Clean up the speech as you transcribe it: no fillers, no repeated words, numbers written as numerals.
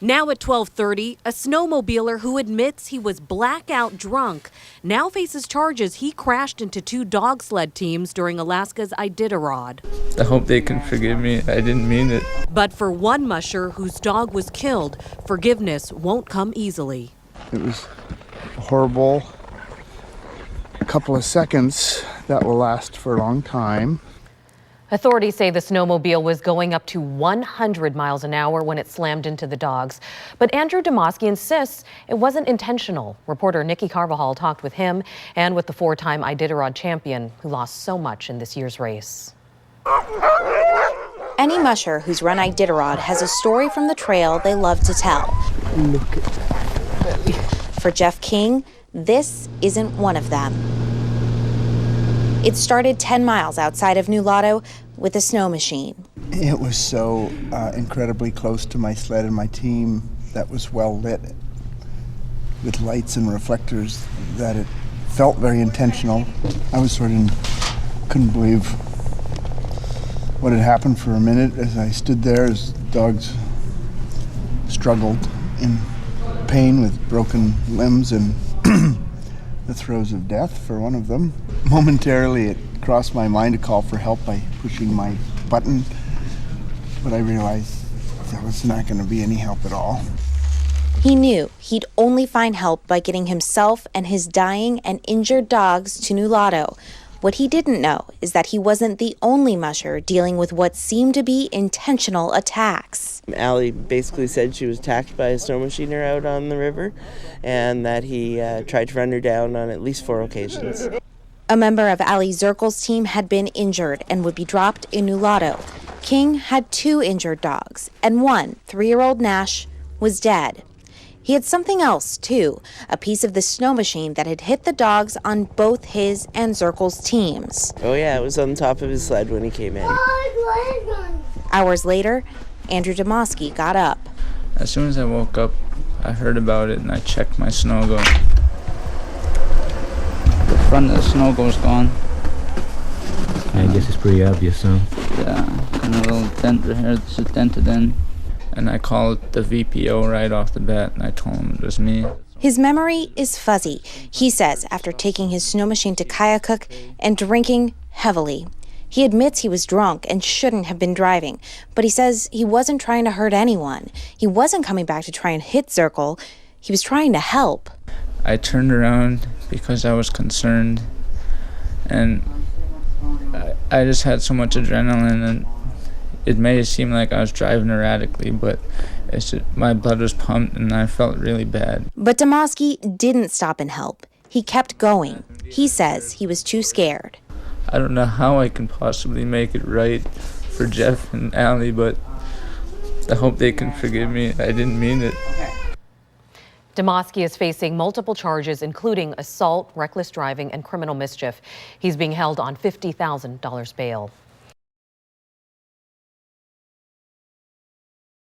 Now at 12:30, a snowmobiler who admits he was blackout drunk now faces charges he crashed into two dog sled teams during Alaska's Iditarod. I hope they can forgive me. I didn't mean it. But for one musher whose dog was killed, forgiveness won't come easily. It was horrible. A couple of seconds that will last for a long time. Authorities say the snowmobile was going up to 100 miles an hour when it slammed into the dogs. But Andrew Demoski insists it wasn't intentional. Reporter Nikki Carvajal talked with him and with the four-time Iditarod champion who lost so much in this year's race. Any musher who's run Iditarod has a story from the trail they love to tell. Look at that belly. For Jeff King, this isn't one of them. It started 10 miles outside of New Lotto with a snow machine. It was so incredibly close to my sled and my team that was well lit with lights and reflectors that it felt very intentional. I was couldn't believe what had happened for a minute as I stood there as dogs struggled in pain with broken limbs and the throes of death for one of them. Momentarily, it crossed my mind to call for help by pushing my button, but I realized that was not going to be any help at all. He knew he'd only find help by getting himself and his dying and injured dogs to New Lotto. What he didn't know is that he wasn't the only musher dealing with what seemed to be intentional attacks. Allie basically said she was attacked by a snow machiner out on the river and that he tried to run her down on at least 4 occasions. A member of Ali Zirkel's team had been injured and would be dropped in New Lotto. King had 2 injured dogs, and one, 3-year-old Nash, was dead. He had something else, too, a piece of the snow machine that had hit the dogs on both his and Zirkel's teams. Oh yeah, it was on top of his sled when he came in. Hours later, Andrew Demoski got up. As soon as I woke up, I heard about it and I checked my snow go. The front of the snow go's gone. I guess it's pretty obvious, huh? Yeah, and a little dent right here, it's dented in. And I called the VPO right off the bat and I told him it was me. His memory is fuzzy, he says, after taking his snow machine to Kayakuk and drinking heavily. He admits he was drunk and shouldn't have been driving, but he says he wasn't trying to hurt anyone. He wasn't coming back to try and hit Zirkel. He was trying to help. I turned around because I was concerned and I just had so much adrenaline and it may seem like I was driving erratically, but it's just, my blood was pumped and I felt really bad. But Demoski didn't stop and help. He kept going. He says he was too scared. I don't know how I can possibly make it right for Jeff and Allie, but I hope they can forgive me. I didn't mean it. Demoski is facing multiple charges, including assault, reckless driving, and criminal mischief. He's being held on $50,000 bail.